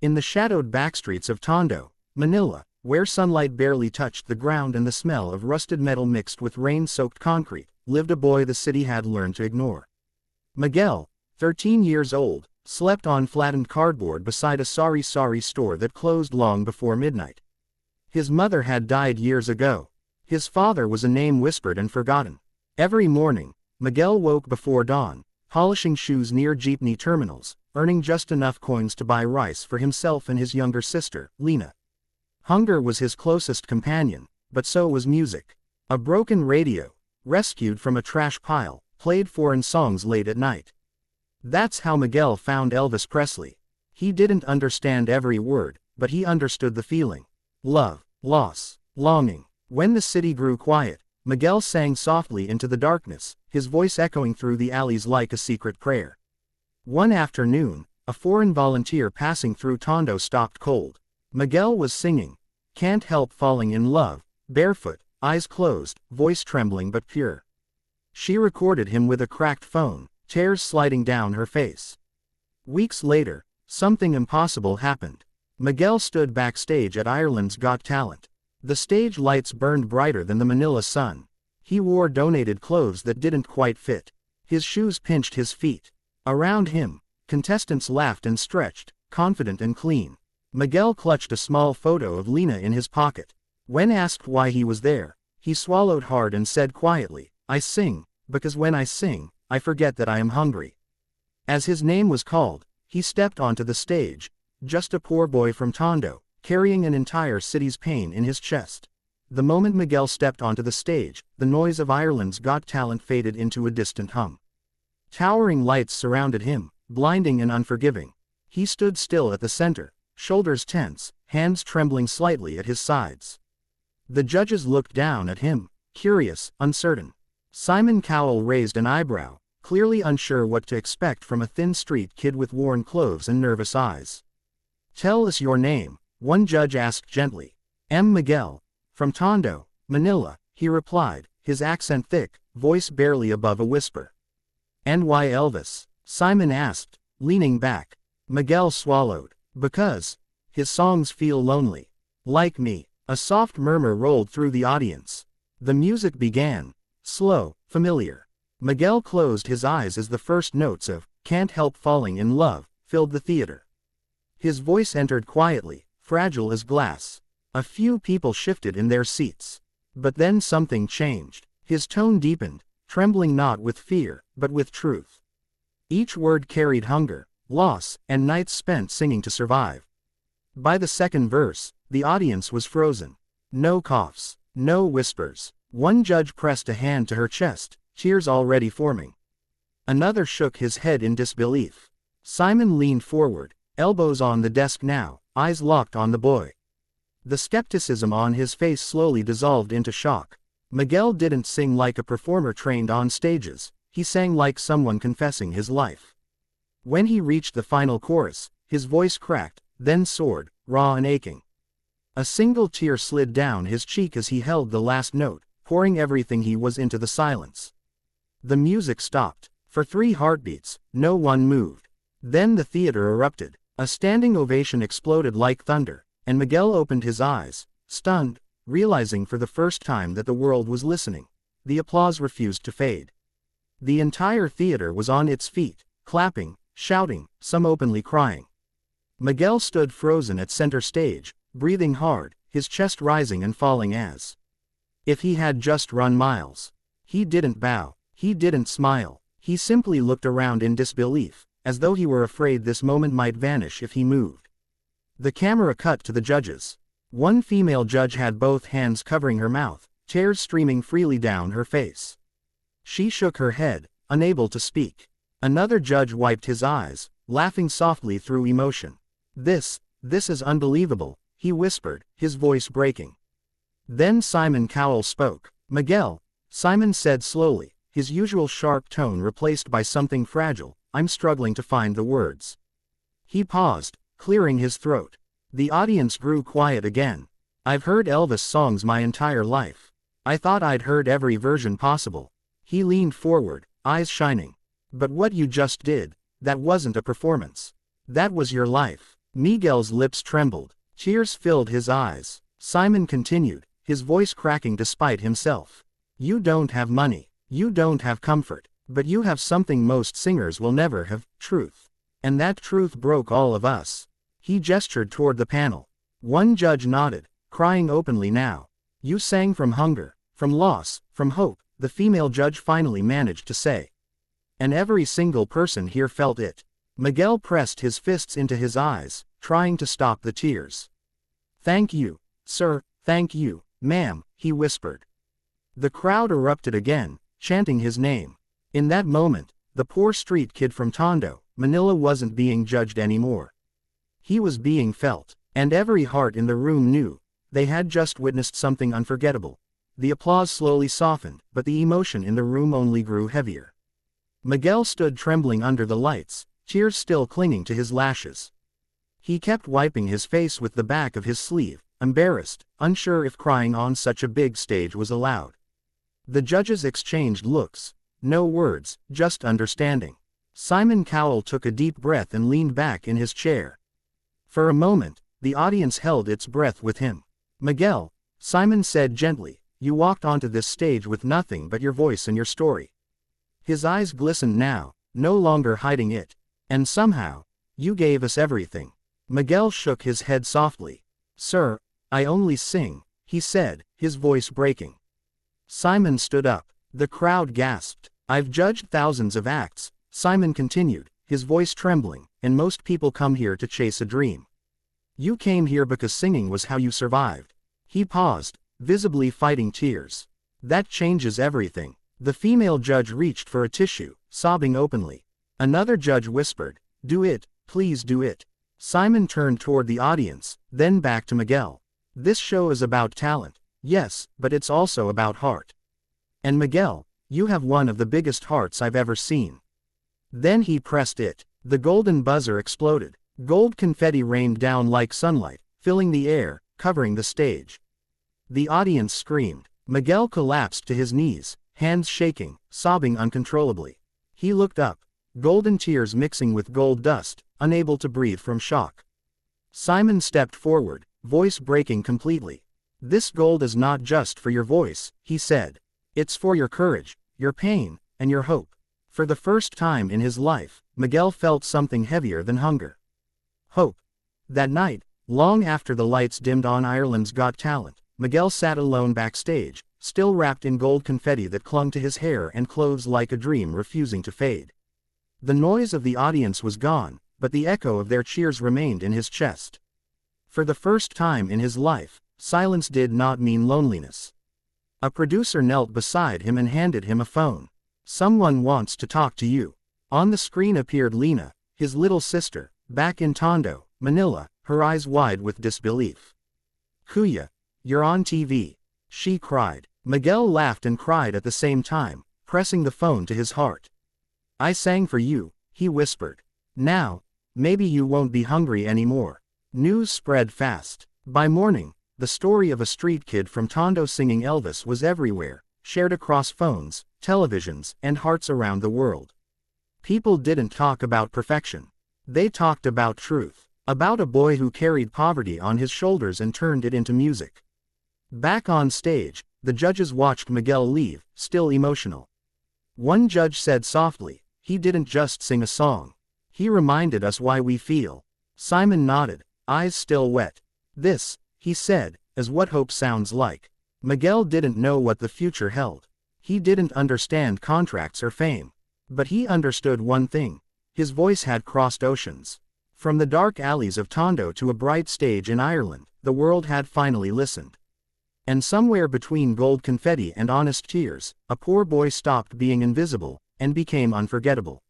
In the shadowed backstreets of Tondo, Manila, where sunlight barely touched the ground and the smell of rusted metal mixed with rain-soaked concrete, lived a boy the city had learned to ignore. Miguel, 13 years old, slept on flattened cardboard beside a sorry store that closed long before midnight. His mother had died years ago. His father was a name whispered and forgotten. Every morning, Miguel woke before dawn, polishing shoes near jeepney terminals, earning just enough coins to buy rice for himself and his younger sister, Lena. Hunger was his closest companion, but so was music. A broken radio, rescued from a trash pile, played foreign songs late at night. That's how Miguel found Elvis Presley. He didn't understand every word, but he understood the feeling. Love, loss, longing. When the city grew quiet, Miguel sang softly into the darkness, his voice echoing through the alleys like a secret prayer. One afternoon, a foreign volunteer passing through Tondo stopped cold. Miguel was singing, "Can't Help Falling in Love," barefoot, eyes closed, voice trembling but pure. She recorded him with a cracked phone, tears sliding down her face. Weeks later, something impossible happened. Miguel stood backstage at Ireland's Got Talent. The stage lights burned brighter than the Manila sun. He wore donated clothes that didn't quite fit. His shoes pinched his feet. Around him, contestants laughed and stretched, confident and clean. Miguel clutched a small photo of Lena in his pocket. When asked why he was there, he swallowed hard and said quietly, "I sing, because when I sing, I forget that I am hungry." As his name was called, he stepped onto the stage, just a poor boy from Tondo, carrying an entire city's pain in his chest. The moment Miguel stepped onto the stage, the noise of Ireland's Got Talent faded into a distant hum. Towering lights surrounded him, blinding and unforgiving. He stood still at the center, shoulders tense, hands trembling slightly at his sides. The judges looked down at him, curious, uncertain. Simon Cowell raised an eyebrow, clearly unsure what to expect from a thin street kid with worn clothes and nervous eyes. "Tell us your name," one judge asked gently. "M. Miguel. From Tondo, Manila," he replied, his accent thick, voice barely above a whisper. "And why Elvis?" Simon asked, leaning back. Miguel swallowed. "Because his songs feel lonely. Like me." A soft murmur rolled through the audience. The music began. Slow, familiar. Miguel closed his eyes as the first notes of "Can't Help Falling in Love" filled the theater. His voice entered quietly, fragile as glass. A few people shifted in their seats. But then something changed. His tone deepened, trembling not with fear, but with truth. Each word carried hunger, loss, and nights spent singing to survive. By the second verse, the audience was frozen. No coughs, no whispers. One judge pressed a hand to her chest, tears already forming. Another shook his head in disbelief. Simon leaned forward, elbows on the desk now, eyes locked on the boy. The skepticism on his face slowly dissolved into shock. Miguel didn't sing like a performer trained on stages, he sang like someone confessing his life. When he reached the final chorus, his voice cracked, then soared, raw and aching. A single tear slid down his cheek as he held the last note, pouring everything he was into the silence. The music stopped. For 3 heartbeats, no one moved. Then the theater erupted. A standing ovation exploded like thunder, and Miguel opened his eyes, stunned, realizing for the first time that the world was listening. The applause refused to fade. The entire theater was on its feet, clapping, shouting, some openly crying. Miguel stood frozen at center stage, breathing hard, his chest rising and falling as if he had just run miles. He didn't bow, he didn't smile, he simply looked around in disbelief, as though he were afraid this moment might vanish if he moved. The camera cut to the judges. One female judge had both hands covering her mouth, tears streaming freely down her face. She shook her head, unable to speak. Another judge wiped his eyes, laughing softly through emotion. This is unbelievable," he whispered, his voice breaking. Then Simon Cowell spoke. "Miguel," Simon said slowly, his usual sharp tone replaced by something fragile, "I'm struggling to find the words." He paused, clearing his throat. The audience grew quiet again. "I've heard Elvis songs my entire life. I thought I'd heard every version possible." He leaned forward, eyes shining. "But what you just did, that wasn't a performance. That was your life. Miguel's lips trembled. Tears filled his eyes. Simon continued, his voice cracking despite himself. You don't have money. You don't have comfort. But you have something most singers will never have, truth. And that truth broke all of us. He gestured toward the panel. One judge nodded, crying openly now. You sang from hunger, from loss, from hope, the female judge finally managed to say. And every single person here felt it. Miguel pressed his fists into his eyes, trying to stop the tears. Thank you, sir, thank you, ma'am, he whispered. The crowd erupted again, chanting his name. In that moment, the poor street kid from Tondo, Manila wasn't being judged anymore. He was being felt, and every heart in the room knew they had just witnessed something unforgettable. The applause slowly softened, but the emotion in the room only grew heavier. Miguel stood trembling under the lights, tears still clinging to his lashes. He kept wiping his face with the back of his sleeve, embarrassed, unsure if crying on such a big stage was allowed. The judges exchanged looks. No words, just understanding. Simon Cowell took a deep breath and leaned back in his chair. For a moment, the audience held its breath with him. Miguel, Simon said gently, you walked onto this stage with nothing but your voice and your story. His eyes glistened now, no longer hiding it. And somehow, you gave us everything. Miguel shook his head softly. Sir, I only sing, he said, his voice breaking. Simon stood up. The crowd gasped. I've judged thousands of acts, Simon continued, his voice trembling, and most people come here to chase a dream. You came here because singing was how you survived. He paused, visibly fighting tears. That changes everything. The female judge reached for a tissue, sobbing openly. Another judge whispered, do it, please do it. Simon turned toward the audience, then back to Miguel. This show is about talent, yes, but it's also about heart. And Miguel, you have one of the biggest hearts I've ever seen. Then he pressed it. The golden buzzer exploded. Gold confetti rained down like sunlight, filling the air, covering the stage. The audience screamed. Miguel collapsed to his knees, hands shaking, sobbing uncontrollably. He looked up, golden tears mixing with gold dust, unable to breathe from shock. Simon stepped forward, voice breaking completely. This gold is not just for your voice, he said. It's for your courage, your pain, and your hope. For the first time in his life, Miguel felt something heavier than hunger. Hope. That night, long after the lights dimmed on Ireland's Got Talent, Miguel sat alone backstage, still wrapped in gold confetti that clung to his hair and clothes like a dream refusing to fade. The noise of the audience was gone, but the echo of their cheers remained in his chest. For the first time in his life, silence did not mean loneliness. A producer knelt beside him and handed him a phone. Someone wants to talk to you. On the screen appeared Lena, his little sister, back in Tondo, Manila, her eyes wide with disbelief. Kuya, you're on TV, she cried. Miguel laughed and cried at the same time, pressing the phone to his heart. I sang for you, he whispered. Now, maybe you won't be hungry anymore. News spread fast. By morning, the story of a street kid from Tondo singing Elvis was everywhere, shared across phones, televisions, and hearts around the world. People didn't talk about perfection. They talked about truth. About a boy who carried poverty on his shoulders and turned it into music. Back on stage, the judges watched Miguel leave, still emotional. One judge said softly, he didn't just sing a song. He reminded us why we feel. Simon nodded, eyes still wet. This, he said, is what hope sounds like. Miguel didn't know what the future held. He didn't understand contracts or fame. But he understood one thing. His voice had crossed oceans. From the dark alleys of Tondo to a bright stage in Ireland, the world had finally listened. And somewhere between gold confetti and honest tears, a poor boy stopped being invisible, and became unforgettable.